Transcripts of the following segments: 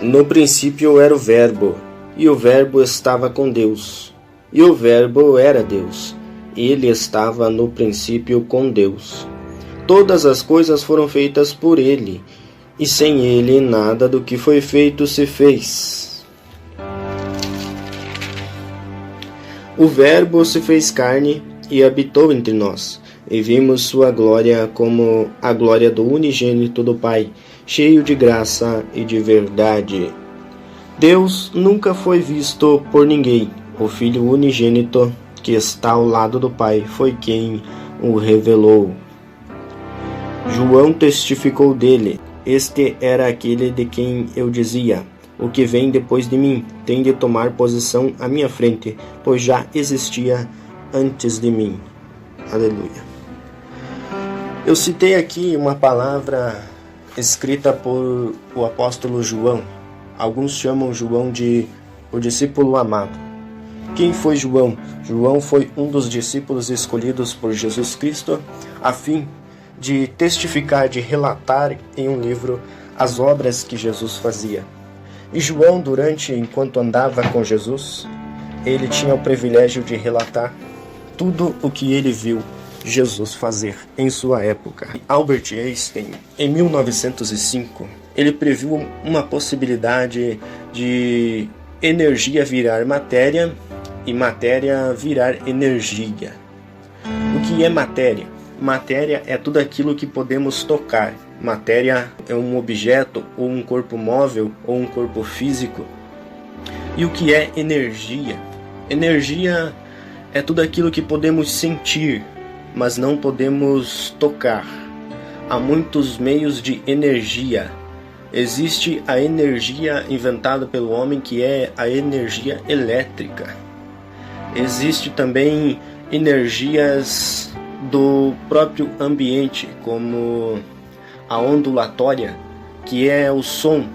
No princípio era o Verbo, e o Verbo estava com Deus, e o Verbo era Deus. Ele estava no princípio com Deus. Todas as coisas foram feitas por ele, e sem ele nada do que foi feito se fez. O Verbo se fez carne e habitou entre nós, e vimos sua glória como a glória do unigênito do Pai, cheio de graça e de verdade. Deus nunca foi visto por ninguém. O Filho unigênito que está ao lado do Pai foi quem o revelou. João testificou dele. Este era aquele de quem eu dizia: o que vem depois de mim tem de tomar posição à minha frente, pois já existia antes de mim. Aleluia. Eu citei aqui uma palavra escrita por o apóstolo João. Alguns chamam João de o discípulo amado. Quem foi João? João foi um dos discípulos escolhidos por Jesus Cristo a fim de testificar, de relatar em um livro as obras que Jesus fazia. E João, enquanto andava com Jesus, ele tinha o privilégio de relatar tudo o que ele viu Jesus fazer em sua época. Albert Einstein, em 1905, ele previu uma possibilidade de energia virar matéria e matéria virar energia. O que é matéria? Matéria é tudo aquilo que podemos tocar. Matéria é um objeto, ou um corpo móvel, ou um corpo físico. E o que é energia? Energia é tudo aquilo que podemos sentir, mas não podemos tocar. Há muitos meios de energia. Existe a energia inventada pelo homem, que é a energia elétrica. Existe também energias do próprio ambiente, como a ondulatória, que é o som.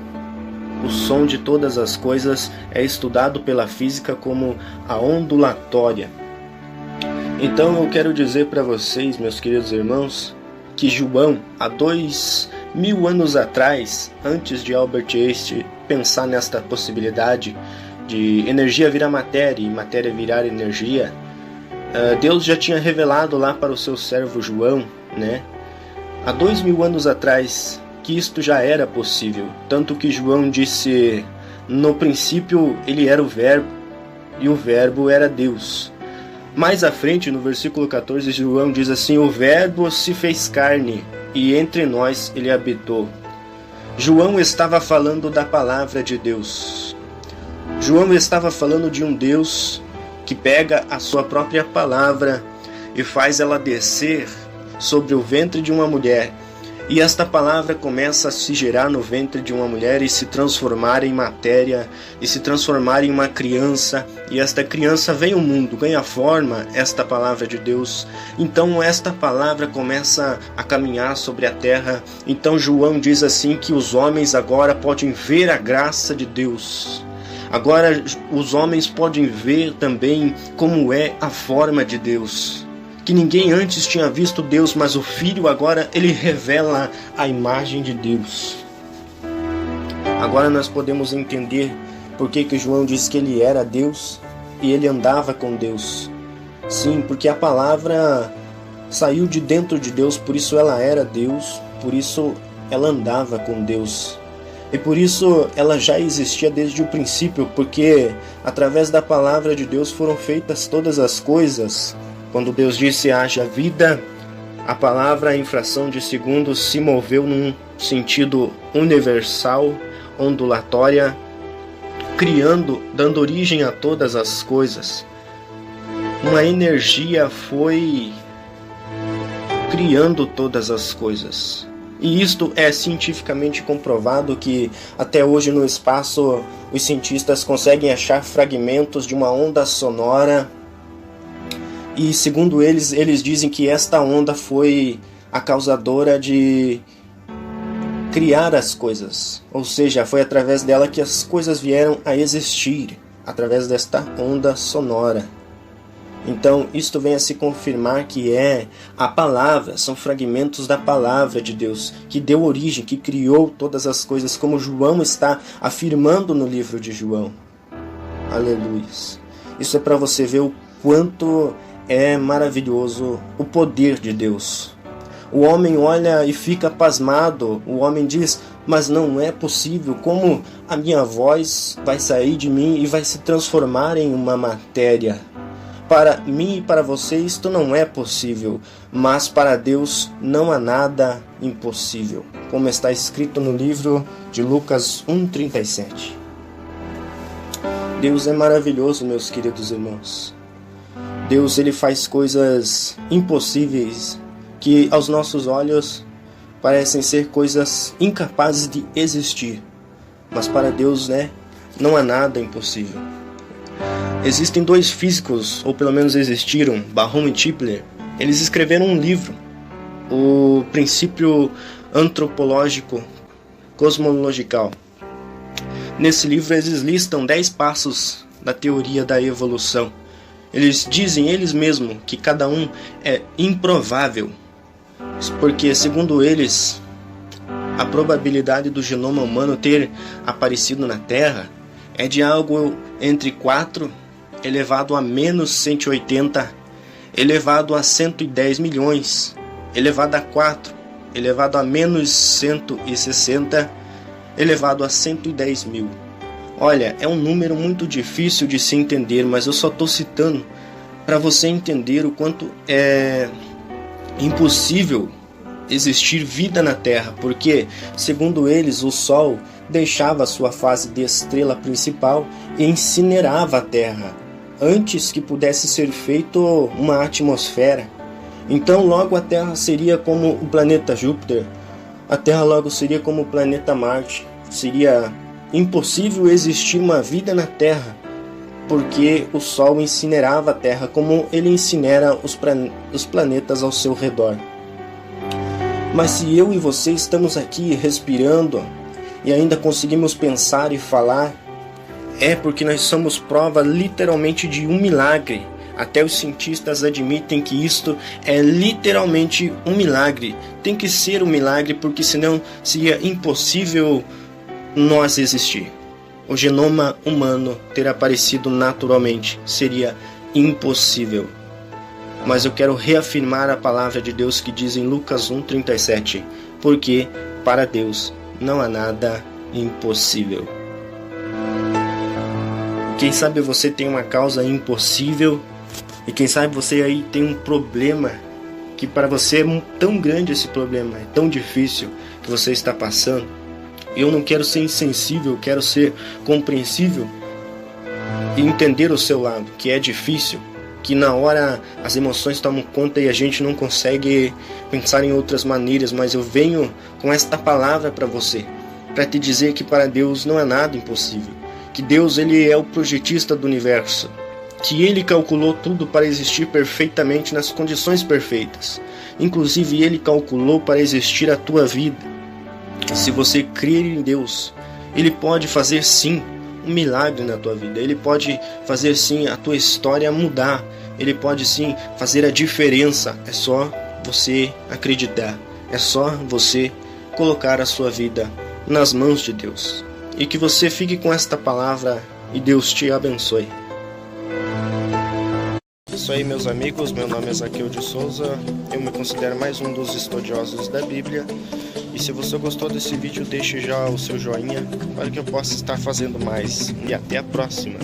O som de todas as coisas é estudado pela física como a ondulatória. Então eu quero dizer para vocês, meus queridos irmãos, que João, há 2000 anos atrás, antes de Albert Einstein pensar nesta possibilidade de energia virar matéria e matéria virar energia, Deus já tinha revelado lá para o seu servo João, né? Há 2000 anos atrás, que isto já era possível. Tanto que João disse: no princípio ele era o Verbo, e o Verbo era Deus. Mais à frente, no versículo 14, João diz assim: o Verbo se fez carne, e entre nós ele habitou. João estava falando da palavra de Deus. João estava falando de um Deus que pega a sua própria palavra e faz ela descer sobre o ventre de uma mulher. E esta palavra começa a se gerar no ventre de uma mulher e se transformar em matéria, e se transformar em uma criança. E esta criança vem ao mundo, ganha forma, esta palavra de Deus. Então esta palavra começa a caminhar sobre a terra. Então João diz assim que os homens agora podem ver a graça de Deus. Agora os homens podem ver também como é a forma de Deus. Que ninguém antes tinha visto Deus, mas o Filho agora ele revela a imagem de Deus. Agora nós podemos entender por que João disse que ele era Deus e ele andava com Deus. Sim, porque a palavra saiu de dentro de Deus, por isso ela era Deus, por isso ela andava com Deus. E por isso ela já existia desde o princípio, porque através da palavra de Deus foram feitas todas as coisas. Quando Deus disse haja vida, a palavra em fração de segundos se moveu num sentido universal, ondulatória, criando, dando origem a todas as coisas. Uma energia foi criando todas as coisas. E isto é cientificamente comprovado, que até hoje no espaço os cientistas conseguem achar fragmentos de uma onda sonora. E segundo eles dizem que esta onda foi a causadora de criar as coisas. Ou seja, foi através dela que as coisas vieram a existir, através desta onda sonora. Então, isto vem a se confirmar que a palavra, são fragmentos da palavra de Deus, que deu origem, que criou todas as coisas, como João está afirmando no livro de João. Aleluia. Isso é para você ver o quanto é maravilhoso o poder de Deus. O homem olha e fica pasmado, o homem diz, mas não é possível, como a minha voz vai sair de mim e vai se transformar em uma matéria? Para mim e para você isto não é possível, mas para Deus não há nada impossível, como está escrito no livro de Lucas 1:37. Deus é maravilhoso, meus queridos irmãos. Deus, ele faz coisas impossíveis que aos nossos olhos parecem ser coisas incapazes de existir, mas para Deus, não há nada impossível. Existem dois físicos, ou pelo menos existiram, Barroom e Tipler. Eles escreveram um livro, o Princípio Antropológico Cosmological. Nesse livro eles listam 10 passos da teoria da evolução. Eles dizem eles mesmos que cada um é improvável, porque segundo eles, a probabilidade do genoma humano ter aparecido na Terra é de algo entre 4 elevado a menos 180, elevado a 110 milhões, elevado a 4, elevado a menos 160, elevado a 110 mil. Olha, é um número muito difícil de se entender, mas eu só estou citando para você entender o quanto é impossível existir vida na Terra, porque, segundo eles, o Sol deixava sua fase de estrela principal e incinerava a Terra, antes que pudesse ser feito uma atmosfera. Então logo a Terra seria como o planeta Júpiter, a Terra logo seria como o planeta Marte. Seria impossível existir uma vida na Terra, porque o Sol incinerava a Terra como ele incinera os planetas ao seu redor. Mas se eu e você estamos aqui respirando e ainda conseguimos pensar e falar, é porque nós somos prova literalmente de um milagre. Até os cientistas admitem que isto é literalmente um milagre. Tem que ser um milagre, porque senão seria impossível nós existir. O genoma humano ter aparecido naturalmente seria impossível. Mas eu quero reafirmar a palavra de Deus que diz em Lucas 1:37, porque para Deus não há nada impossível. Quem sabe você tem uma causa impossível, e quem sabe você aí tem um problema que para você é tão grande, esse problema é tão difícil que você está passando. Eu não quero ser insensível, eu quero ser compreensível e entender o seu lado, que é difícil, que na hora as emoções tomam conta e a gente não consegue pensar em outras maneiras, mas eu venho com esta palavra para você, para te dizer que para Deus não há nada impossível, que Deus, ele é o projetista do universo, que ele calculou tudo para existir perfeitamente nas condições perfeitas, inclusive ele calculou para existir a tua vida. Se você crer em Deus, ele pode fazer sim um milagre na tua vida, ele pode fazer sim a tua história mudar, ele pode sim fazer a diferença. É só você acreditar, é só você colocar a sua vida nas mãos de Deus. E que você fique com esta palavra e Deus te abençoe. Isso aí, meus amigos, meu nome é Zaqueu de Souza, eu me considero mais um dos estudiosos da Bíblia. E se você gostou desse vídeo, deixe já o seu joinha para que eu possa estar fazendo mais. E até a próxima!